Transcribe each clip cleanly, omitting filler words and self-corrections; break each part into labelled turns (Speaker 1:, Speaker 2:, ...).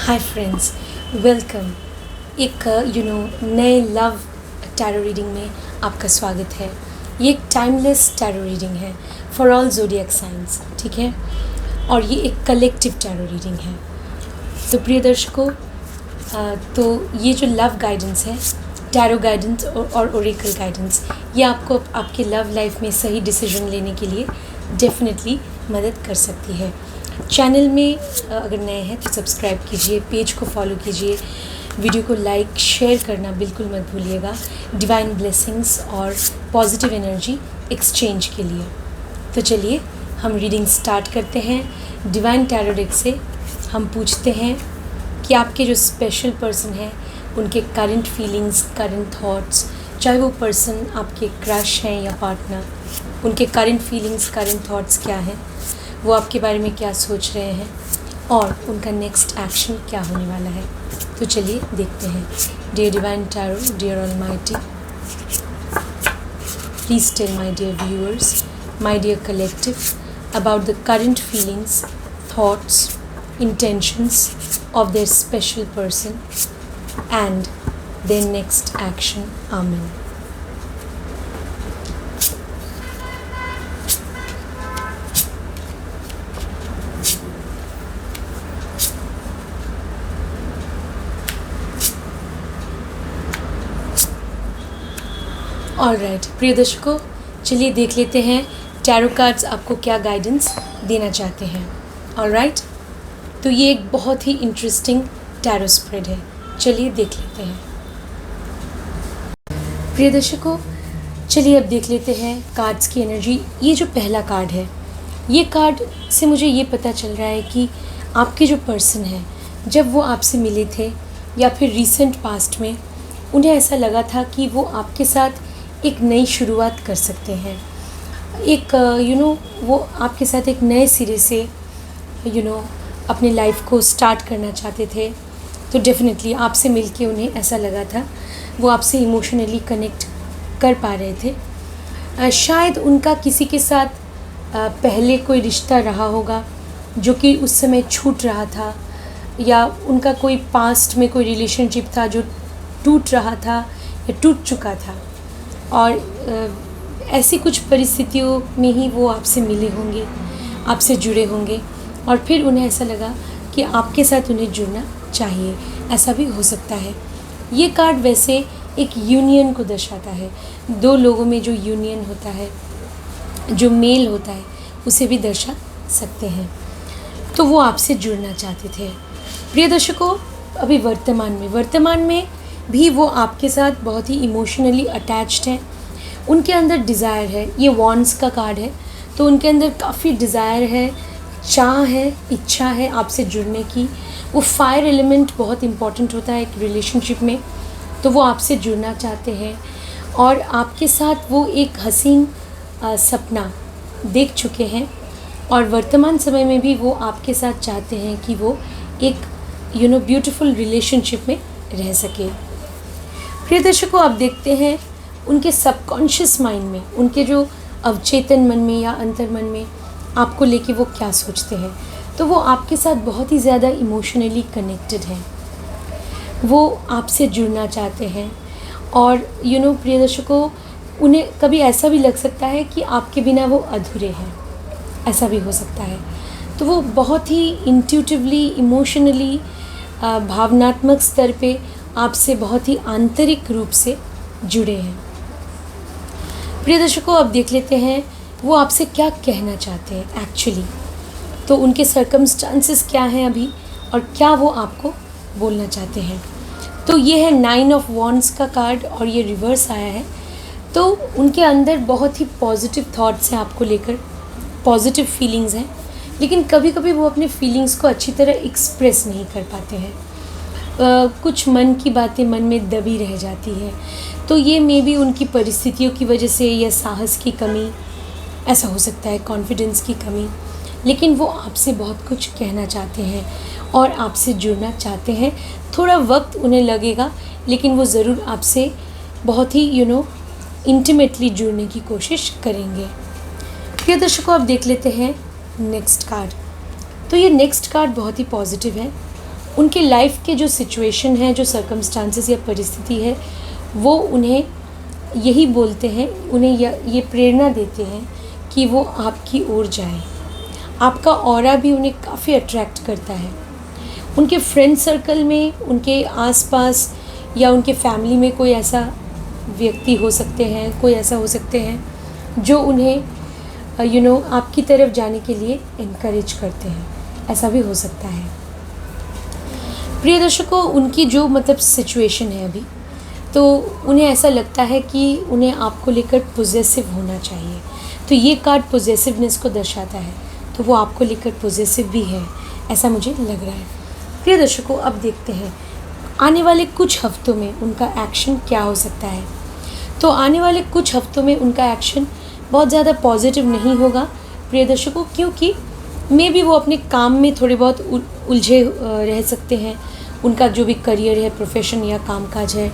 Speaker 1: Hi friends, welcome. एक नए love tarot reading में आपका स्वागत है। ये एक टाइमलेस टैरो रीडिंग है फॉर ऑल ज़ोडिएक साइंस, ठीक है। और ये एक कलेक्टिव टैरो रीडिंग है। तो प्रिय दर्शकों, तो ये जो लव गाइडेंस है, टैरो गाइडेंस और ओरेकल गाइडेंस, ये आपको आपके लव लाइफ में सही डिसीजन लेने के लिए डेफिनेटली मदद कर सकती है। चैनल में अगर नए हैं तो सब्सक्राइब कीजिए, पेज को फॉलो कीजिए, वीडियो को लाइक शेयर करना बिल्कुल मत भूलिएगा, डिवाइन ब्लेसिंग्स और पॉजिटिव एनर्जी एक्सचेंज के लिए। तो चलिए हम रीडिंग स्टार्ट करते हैं। डिवाइन टैरो डेक से हम पूछते हैं कि आपके जो स्पेशल पर्सन हैं उनके करंट फीलिंग्स, करंट थॉट्स, चाहे वो पर्सन आपके क्रश हैं या पार्टनर, उनके करंट फीलिंग्स, करंट थॉट्स क्या हैं, वो आपके बारे में क्या सोच रहे हैं और उनका नेक्स्ट एक्शन क्या होने वाला है। तो चलिए देखते हैं। Dear divine tarot, dear almighty, please tell my dear viewers, my dear collective, about the current feelings, thoughts, intentions of their special person and their next action. Amen. Alright प्रिय दर्शकों, चलिए देख लेते हैं टैरो कार्ड्स आपको क्या guidance देना चाहते हैं। ऑलराइट, तो ये एक बहुत ही इंटरेस्टिंग टैरो स्प्रेड है, चलिए देख लेते हैं। प्रिय दर्शकों, चलिए अब देख लेते हैं कार्ड्स की एनर्जी। ये जो पहला कार्ड है, ये कार्ड से मुझे ये पता चल रहा है कि आपके जो पर्सन है, जब वो आपसे मिले थे या फिर रिसेंट पास्ट में, उन्हें ऐसा लगा था कि वो आपके साथ एक नई शुरुआत कर सकते हैं। एक वो आपके साथ एक नए सिरे से अपने लाइफ को स्टार्ट करना चाहते थे। तो डेफिनेटली आपसे मिलके उन्हें ऐसा लगा था, वो आपसे इमोशनली कनेक्ट कर पा रहे थे। शायद उनका किसी के साथ पहले कोई रिश्ता रहा होगा जो कि उस समय छूट रहा था, या उनका कोई पास्ट में कोई रिलेशनशिप था जो टूट रहा था या टूट चुका था, और ऐसी कुछ परिस्थितियों में ही वो आपसे मिले होंगे, आपसे जुड़े होंगे, और फिर उन्हें ऐसा लगा कि आपके साथ उन्हें जुड़ना चाहिए। ऐसा भी हो सकता है। ये कार्ड वैसे एक यूनियन को दर्शाता है, दो लोगों में जो यूनियन होता है, जो मेल होता है, उसे भी दर्शा सकते हैं। तो वो आपसे जुड़ना चाहते थे। प्रिय दर्शकों, अभी वर्तमान में भी वो आपके साथ बहुत ही इमोशनली अटैच्ड हैं। उनके अंदर डिज़ायर है, ये वॉन्ड्स का कार्ड है, तो उनके अंदर काफ़ी डिज़ायर है, चाह है, इच्छा है आपसे जुड़ने की। वो फायर एलिमेंट बहुत इम्पॉर्टेंट होता है एक रिलेशनशिप में, तो वो आपसे जुड़ना चाहते हैं और आपके साथ वो एक हसीन सपना देख चुके हैं, और वर्तमान समय में भी वो आपके साथ चाहते हैं कि वो एक ब्यूटीफुल रिलेशनशिप में रह सके। प्रिय दर्शकों, आप देखते हैं उनके सबकॉन्शियस माइंड में, उनके जो अवचेतन मन में या अंतर मन में आपको लेके वो क्या सोचते हैं। तो वो आपके साथ बहुत ही ज़्यादा इमोशनली कनेक्टेड हैं, वो आपसे जुड़ना चाहते हैं। और प्रिय दर्शकों, उन्हें कभी ऐसा भी लग सकता है कि आपके बिना वो अधूरे हैं, ऐसा भी हो सकता है। तो वो बहुत ही इंट्यूटिवली, इमोशनली, भावनात्मक स्तर पे आपसे बहुत ही आंतरिक रूप से जुड़े हैं। प्रिय दर्शकों, अब देख लेते हैं वो आपसे क्या कहना चाहते हैं एक्चुअली। तो उनके सर्कमस्टांसेस क्या हैं अभी, और क्या वो आपको बोलना चाहते हैं। तो ये है 9 ऑफ वॉन्ड्स का कार्ड और ये रिवर्स आया है। तो उनके अंदर बहुत ही पॉजिटिव थॉट्स हैं आपको लेकर, पॉजिटिव फीलिंग्स हैं, लेकिन कभी कभी वो अपने फीलिंग्स को अच्छी तरह एक्सप्रेस नहीं कर पाते हैं। कुछ मन की बातें मन में दबी रह जाती है। तो ये मे बी उनकी परिस्थितियों की वजह से, या साहस की कमी, ऐसा हो सकता है, कॉन्फिडेंस की कमी, लेकिन वो आपसे बहुत कुछ कहना चाहते हैं और आपसे जुड़ना चाहते हैं। थोड़ा वक्त उन्हें लगेगा, लेकिन वो ज़रूर आपसे बहुत ही इंटीमेटली जुड़ने की कोशिश करेंगे। प्रिय दर्शकों, आप देख लेते हैं नेक्स्ट कार्ड। तो ये नेक्स्ट कार्ड बहुत ही पॉजिटिव है। उनके लाइफ के जो सिचुएशन है, जो सर्कमस्टांसेस या परिस्थिति है, वो उन्हें यही बोलते हैं, उन्हें ये प्रेरणा देते हैं कि वो आपकी ओर जाए। आपका ऑरा भी उन्हें काफ़ी अट्रैक्ट करता है। उनके फ्रेंड सर्कल में, उनके आसपास या उनके फैमिली में कोई ऐसा व्यक्ति हो सकते हैं, कोई ऐसा हो सकते हैं जो उन्हें आपकी तरफ जाने के लिए इनकरेज करते हैं। ऐसा भी हो सकता है। प्रिय दर्शकों, उनकी जो सिचुएशन है अभी, तो उन्हें ऐसा लगता है कि उन्हें आपको लेकर पॉजेसिव होना चाहिए। तो ये कार्ड पॉजेसिवनेस को दर्शाता है, तो वो आपको लेकर पॉजेसिव भी है, ऐसा मुझे लग रहा है। प्रिय दर्शकों, अब देखते हैं आने वाले कुछ हफ्तों में उनका एक्शन क्या हो सकता है। तो आने वाले कुछ हफ्तों में उनका एक्शन बहुत ज़्यादा पॉजिटिव नहीं होगा प्रिय दर्शकों, क्योंकि मे भी वो अपने काम में थोड़े बहुत उलझे रह सकते हैं। उनका जो भी करियर है, प्रोफेशन या कामकाज है,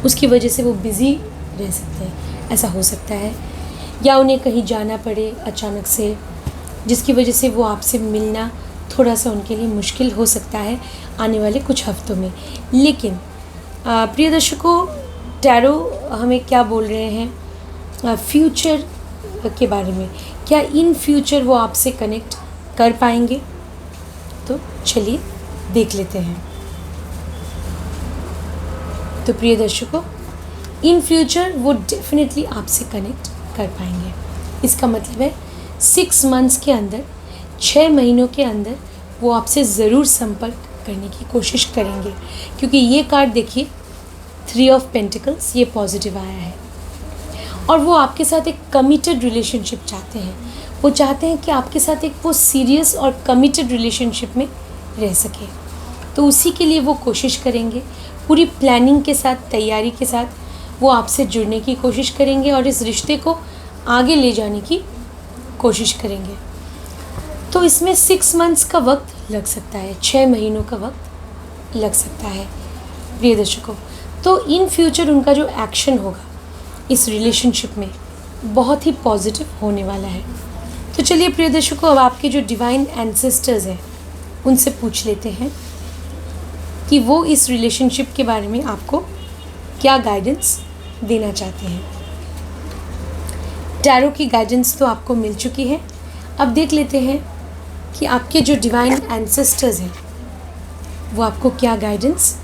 Speaker 1: उसकी वजह से वो बिज़ी रह सकते हैं, ऐसा हो सकता है। या उन्हें कहीं जाना पड़े अचानक से, जिसकी वजह से वो आपसे मिलना थोड़ा सा उनके लिए मुश्किल हो सकता है आने वाले कुछ हफ्तों में। लेकिन प्रिय दर्शकों, टैरो हमें क्या बोल रहे हैं फ्यूचर के बारे में? क्या इन फ्यूचर वो आपसे कनेक्ट कर पाएंगे? तो चलिए देख लेते हैं। तो प्रिय दर्शकों, इन फ्यूचर वो डेफिनेटली आपसे कनेक्ट कर पाएंगे। इसका मतलब है 6 मंथ्स के अंदर, 6 महीनों के अंदर वो आपसे ज़रूर संपर्क करने की कोशिश करेंगे, क्योंकि ये कार्ड देखिए 3 ऑफ पेंटिकल्स, ये पॉजिटिव आया है। और वो आपके साथ एक कमिटेड रिलेशनशिप चाहते हैं। वो चाहते हैं कि आपके साथ एक वो सीरियस और कमिटेड रिलेशनशिप में रह सके। तो उसी के लिए वो कोशिश करेंगे, पूरी प्लानिंग के साथ, तैयारी के साथ वो आपसे जुड़ने की कोशिश करेंगे और इस रिश्ते को आगे ले जाने की कोशिश करेंगे। तो इसमें 6 मंथ्स का वक्त लग सकता है, 6 महीनों का वक्त लग सकता है प्रिय दर्शकों। तो इन फ्यूचर उनका जो एक्शन होगा इस रिलेशनशिप में बहुत ही पॉजिटिव होने वाला है। तो चलिए प्रिय दर्शकों, अब आपके जो डिवाइन एंसेस्टर्स हैं उनसे पूछ लेते हैं कि वो इस रिलेशनशिप के बारे में आपको क्या गाइडेंस देना चाहते हैं। टैरो की गाइडेंस तो आपको मिल चुकी है। अब देख लेते हैं कि आपके जो डिवाइन एंसेस्टर्स हैं वो आपको क्या गाइडेंस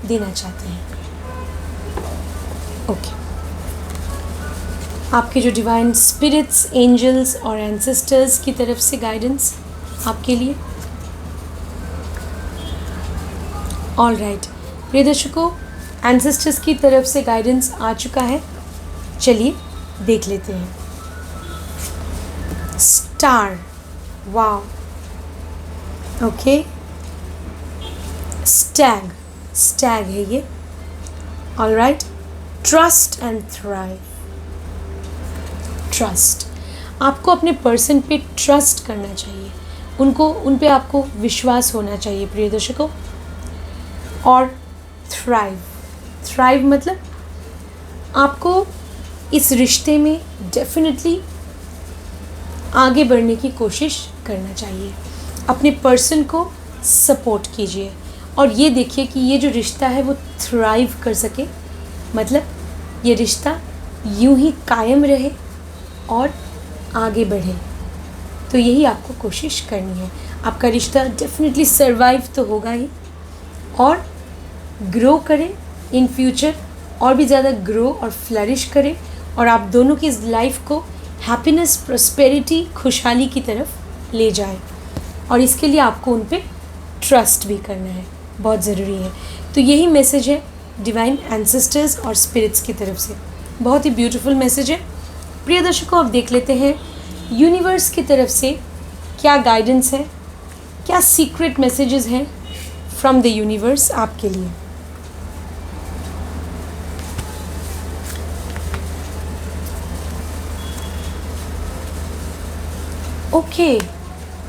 Speaker 1: देना चाहते हैं। ओके, आपके जो डिवाइन स्पिरिट्स, एंजल्स और एंसेस्टर्स की तरफ से गाइडेंस आपके लिए। ऑल राइट प्रिय दर्शकों, एंसेस्टर्स की तरफ से गाइडेंस आ चुका है। चलिए देख लेते हैं। स्टार, वाव, ओके, स्टैग, स्टैग है ये। All right, trust and thrive, trust, आपको अपने पर्सन पे ट्रस्ट करना चाहिए, उन पे आपको विश्वास होना चाहिए प्रिय दर्शकों। और थ्राइव, थ्राइव मतलब आपको इस रिश्ते में डेफिनेटली आगे बढ़ने की कोशिश करना चाहिए। अपने पर्सन को सपोर्ट कीजिए और ये देखिए कि ये जो रिश्ता है वो थ्राइव कर सके, मतलब ये रिश्ता यूं ही कायम रहे और आगे बढ़े। तो यही आपको कोशिश करनी है। आपका रिश्ता डेफिनेटली सर्वाइव तो होगा ही और ग्रो करे इन फ्यूचर, और भी ज़्यादा ग्रो और फ्लरिश करे और आप दोनों की इस लाइफ को हैप्पीनेस, प्रॉस्पेरिटी, खुशहाली की तरफ ले जाए। और इसके लिए आपको उन पे ट्रस्ट भी करना है, बहुत ज़रूरी है। तो यही मैसेज है डिवाइन एंसेस्टर्स और स्पिरिट्स की तरफ से। बहुत ही ब्यूटीफुल मैसेज है प्रिय दर्शकों। अब देख लेते हैं यूनिवर्स की तरफ से क्या गाइडेंस है, क्या सीक्रेट मैसेजेस हैं फ्रॉम द यूनिवर्स आपके लिए। ओके,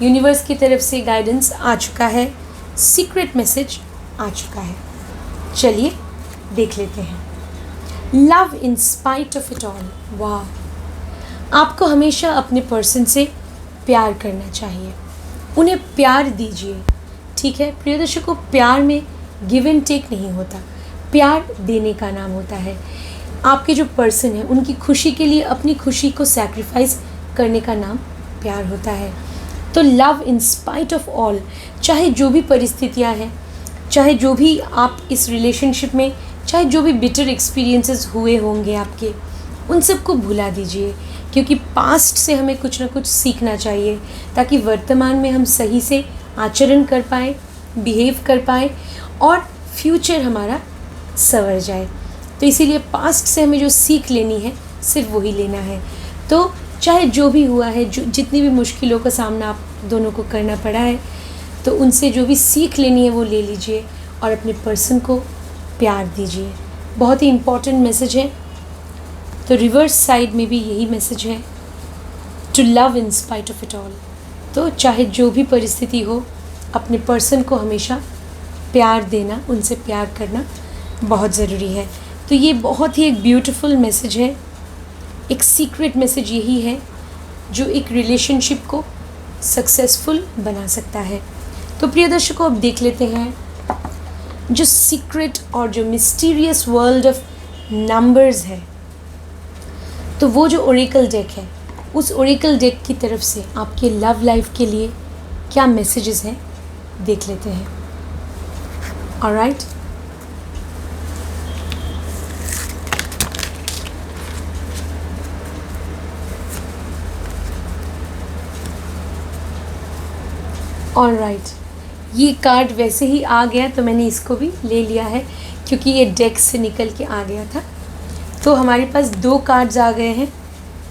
Speaker 1: यूनिवर्स की तरफ से गाइडेंस आ चुका है, सीक्रेट मैसेज आ चुका है। चलिए देख लेते हैं। Love in spite of it all, वाह, आपको हमेशा अपने पर्सन से प्यार करना चाहिए, उन्हें प्यार दीजिए, ठीक है प्रिय दर्शकों, प्यार में गिव एंड टेक नहीं होता, प्यार देने का नाम होता है। आपके जो पर्सन है उनकी खुशी के लिए अपनी खुशी को सैक्रिफाइस करने का नाम प्यार होता है। तो love in spite of all, चाहे जो भी परिस्थितियाँ हैं, चाहे जो भी आप इस रिलेशनशिप में, चाहे जो भी बिटर एक्सपीरियंसेस हुए होंगे आपके, उन सबको भुला दीजिए, क्योंकि पास्ट से हमें कुछ ना कुछ सीखना चाहिए ताकि वर्तमान में हम सही से आचरण कर पाए, बिहेव कर पाए और फ्यूचर हमारा संवर जाए। तो इसीलिए पास्ट से हमें जो सीख लेनी है सिर्फ वही लेना है। तो चाहे जो भी हुआ है, जो जितनी भी मुश्किलों का सामना आप दोनों को करना पड़ा है, तो उनसे जो भी सीख लेनी है वो ले लीजिए और अपने पर्सन को प्यार दीजिए। बहुत ही इम्पॉर्टेंट मैसेज है। तो रिवर्स साइड में भी यही मैसेज है, to love in spite of it all. तो चाहे जो भी परिस्थिति हो, अपने पर्सन को हमेशा प्यार देना, उनसे प्यार करना बहुत ज़रूरी है। तो ये बहुत ही एक ब्यूटीफुल मैसेज है, एक सीक्रेट मैसेज यही है जो एक रिलेशनशिप को सक्सेसफुल बना सकता है। तो प्रिय दर्शकों, अब देख लेते हैं जो सीक्रेट और जो मिस्टीरियस वर्ल्ड ऑफ नंबर्स है। तो वो जो ओरेकल डेक है, उस ओरेकल डेक की तरफ से आपके लव लाइफ के लिए क्या मैसेजेस हैं देख लेते हैं। ऑलराइट, ऑलराइट, ये कार्ड वैसे ही आ गया तो मैंने इसको भी ले लिया है क्योंकि ये डेक से निकल के आ गया था। तो हमारे पास 2 कार्ड्स आ गए हैं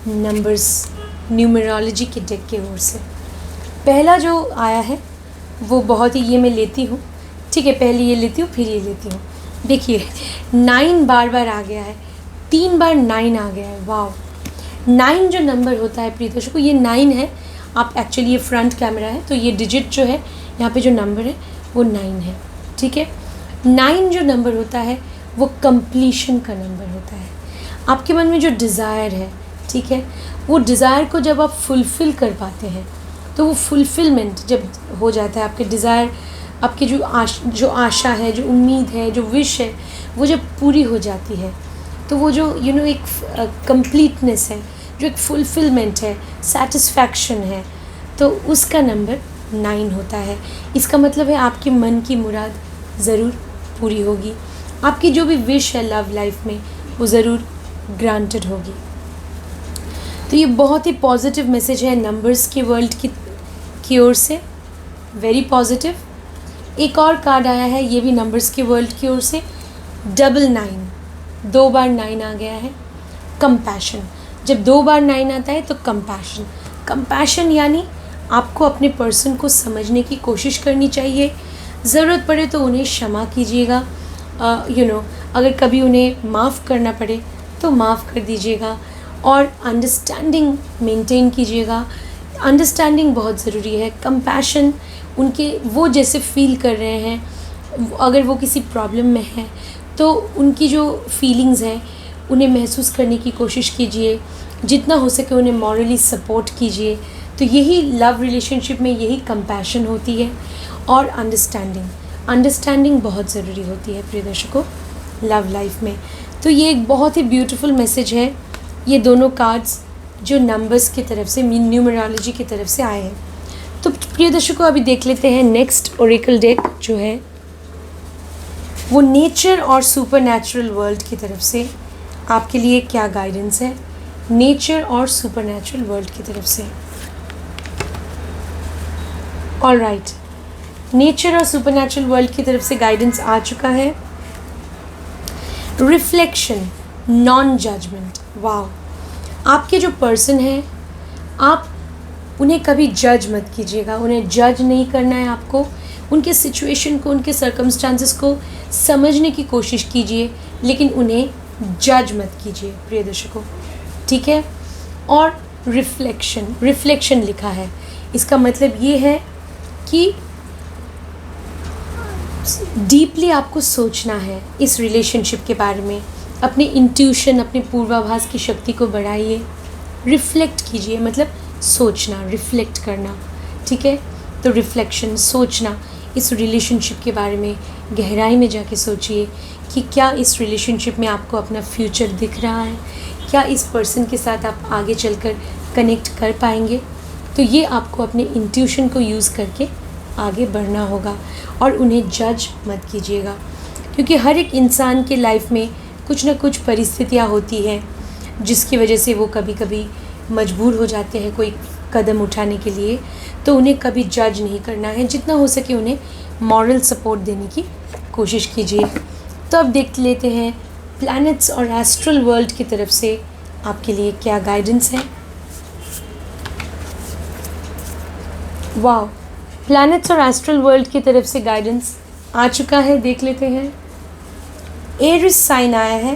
Speaker 1: नंबर्स, न्यूमरोलॉजी के डेक के ओर से। पहला जो आया है वो बहुत ही, ये मैं लेती हूँ, ठीक है, पहले ये लेती हूँ फिर ये लेती हूँ। देखिए 9 बार बार आ गया है, 3 बार 9 आ गया है। वाह, 9 जो नंबर होता है प्रिय दर्शकों, ये 9 है। आप एक्चुअली, ये फ्रंट कैमरा है तो ये डिजिट जो है यहाँ पे जो नंबर है वो 9 है, ठीक है। 9 जो नंबर होता है वो कंप्लीशन का नंबर होता है। आपके मन में जो डिज़ायर है, ठीक है, वो डिज़ायर को जब आप फुलफ़िल कर पाते हैं तो वो फुलफ़िलमेंट जब हो जाता है, आपके डिज़ायर, आपकी जो आशा है, जो उम्मीद है, जो विश है, वो जब पूरी हो जाती है तो वो जो एक कंप्लीटनेस है, जो एक फुलफ़िलमेंट है, सेटिस्फैक्शन है, तो उसका नंबर 9 होता है। इसका मतलब है आपके मन की मुराद ज़रूर पूरी होगी, आपकी जो भी विश है लव लाइफ में वो ज़रूर ग्रांटेड होगी। तो ये बहुत ही पॉजिटिव मैसेज है नंबर्स के वर्ल्ड की ओर से, वेरी पॉजिटिव। एक और कार्ड आया है, ये भी नंबर्स के वर्ल्ड की ओर से, 99, 2 बार 9 आ गया है। कंपैशन, जब 2 बार 9 आता है तो कंपैशन यानी आपको अपने पर्सन को समझने की कोशिश करनी चाहिए। ज़रूरत पड़े तो उन्हें क्षमा कीजिएगा, अगर कभी उन्हें माफ़ करना पड़े तो माफ़ कर दीजिएगा और अंडरस्टैंडिंग मेंटेन कीजिएगा। अंडरस्टैंडिंग बहुत ज़रूरी है। कंपैशन, उनके वो जैसे फील कर रहे हैं, अगर वो किसी प्रॉब्लम में है तो उनकी जो फीलिंग्स हैं उन्हें महसूस करने की कोशिश कीजिए, जितना हो सके उन्हें मॉरली सपोर्ट कीजिए। तो यही लव रिलेशनशिप में यही कंपैशन होती है और अंडरस्टैंडिंग बहुत ज़रूरी होती है प्रिय दर्शकों लव लाइफ में। तो ये एक बहुत ही ब्यूटीफुल मैसेज है, ये दोनों कार्ड्स जो नंबर्स की तरफ से, न्यूमरोलॉजी की तरफ से आए हैं। तो प्रिय दर्शकों अभी देख लेते हैं नेक्स्ट ओरेकल डेक जो है वो नेचर और सुपरनैचुरल वर्ल्ड की तरफ से आपके लिए क्या गाइडेंस है, नेचर और सुपरनैचुरल वर्ल्ड की तरफ से। ऑलराइट, नेचर और सुपरनैचुरल वर्ल्ड की तरफ से गाइडेंस आ चुका है। Reflection, non judgement. वाह, आपके जो पर्सन हैं आप उन्हें कभी जज मत कीजिएगा, उन्हें जज नहीं करना है आपको। उनके सिचुएशन को, उनके सर्कमस्टांसेस को समझने की कोशिश कीजिए, लेकिन उन्हें जज मत कीजिए प्रिय दर्शकों, ठीक है। और रिफ्लेक्शन लिखा है, इसका मतलब ये है कि डीपली आपको सोचना है इस रिलेशनशिप के बारे में। अपने इंट्यूशन, अपने पूर्वाभास की शक्ति को बढ़ाइए, रिफ्लेक्ट कीजिए, मतलब सोचना, रिफ्लेक्ट करना, ठीक है। तो रिफ्लेक्शन, सोचना, इस रिलेशनशिप के बारे में गहराई में जाके सोचिए कि क्या इस रिलेशनशिप में आपको अपना फ्यूचर दिख रहा है, क्या इस पर्सन के साथ आप आगे चलकर कनेक्ट कर पाएंगे। तो ये आपको अपने इंट्यूशन को यूज़ करके आगे बढ़ना होगा और उन्हें जज मत कीजिएगा, क्योंकि हर एक इंसान के लाइफ में कुछ ना कुछ परिस्थितियाँ होती हैं जिसकी वजह से वो कभी कभी मजबूर हो जाते हैं कोई कदम उठाने के लिए। तो उन्हें कभी जज नहीं करना है, जितना हो सके उन्हें मॉरल सपोर्ट देने की कोशिश कीजिए। तो अब देख लेते हैं प्लैनेट्स और एस्ट्रल वर्ल्ड की तरफ से आपके लिए क्या गाइडेंस है। वाह, प्लैनेट्स और एस्ट्रल वर्ल्ड की तरफ से गाइडेंस आ चुका है, देख लेते हैं। एरिस साइन आया है,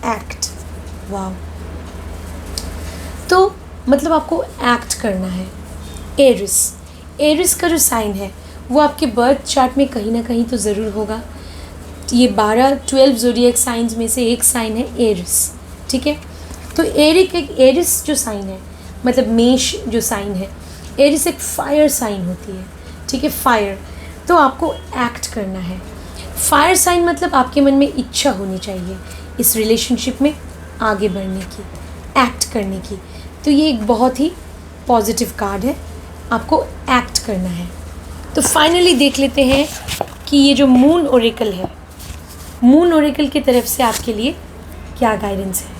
Speaker 1: एक्ट। वाह, तो मतलब आपको एक्ट करना है। एरिस का जो साइन है वो आपके बर्थ चार्ट में कहीं ना कहीं तो ज़रूर होगा। ये 12 ज़ोडिएक साइंस में से एक साइन है एरिस, ठीक है। तो एरिस जो साइन है, मतलब मेष जो साइन है, एरिस एक फायर साइन होती है, ठीक है, फायर। तो आपको एक्ट करना है। फायर साइन मतलब आपके मन में इच्छा होनी चाहिए इस रिलेशनशिप में आगे बढ़ने की, एक्ट करने की। तो ये एक बहुत ही पॉजिटिव कार्ड है, आपको एक्ट करना है। तो फाइनली देख लेते हैं कि ये जो मून ओरेकल है, मून ओरेकल की तरफ से आपके लिए क्या गाइडेंस है।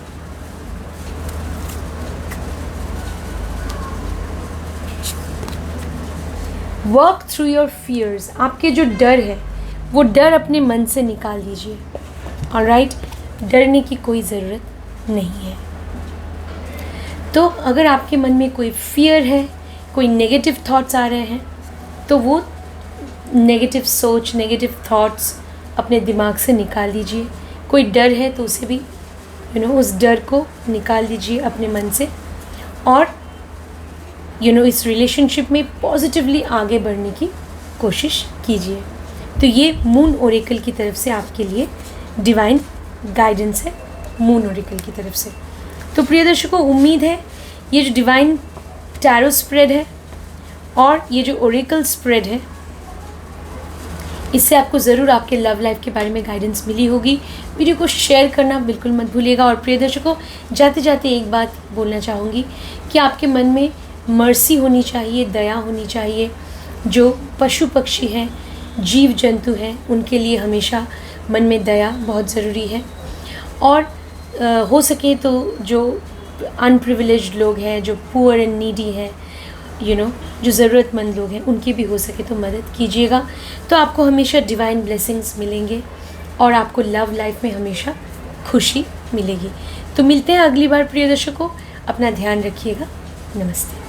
Speaker 1: वर्क थ्रू योर फियर्स, आपके जो डर है वो डर अपने मन से निकाल दीजिए। ऑलराइट, डरने की कोई ज़रूरत नहीं है। तो अगर आपके मन में कोई फियर है, कोई नेगेटिव थॉट्स आ रहे हैं, तो वो नेगेटिव सोच, नेगेटिव थॉट्स अपने दिमाग से निकाल दीजिए। कोई डर है तो उसे भी उस डर को निकाल दीजिए अपने मन से, और इस रिलेशनशिप में पॉजिटिवली आगे बढ़ने की कोशिश कीजिए। तो ये मून ओरेकल की तरफ से आपके लिए डिवाइन गाइडेंस है, मून ओरेकल की तरफ से। तो प्रिय दर्शकों, उम्मीद है ये जो डिवाइन टैरो स्प्रेड है और ये जो ओरेकल स्प्रेड है, इससे आपको ज़रूर आपके लव लाइफ के बारे में गाइडेंस मिली होगी। वीडियो को शेयर करना बिल्कुल मत भूलिएगा। और प्रिय दर्शकों, जाते जाते एक बात बोलना चाहूँगी कि आपके मन में मर्सी होनी चाहिए, दया होनी चाहिए। जो पशु पक्षी हैं, जीव जंतु हैं, उनके लिए हमेशा मन में दया बहुत ज़रूरी है। और हो सके तो जो अनप्रिविलेज्ड लोग हैं, जो पुअर एंड नीडी हैं, जो ज़रूरतमंद लोग हैं, उनकी भी हो सके तो मदद कीजिएगा। तो आपको हमेशा डिवाइन ब्लेसिंग्स मिलेंगे और आपको लव लाइफ में हमेशा खुशी मिलेगी। तो मिलते हैं अगली बार प्रिय दर्शकों, अपना ध्यान रखिएगा। नमस्ते।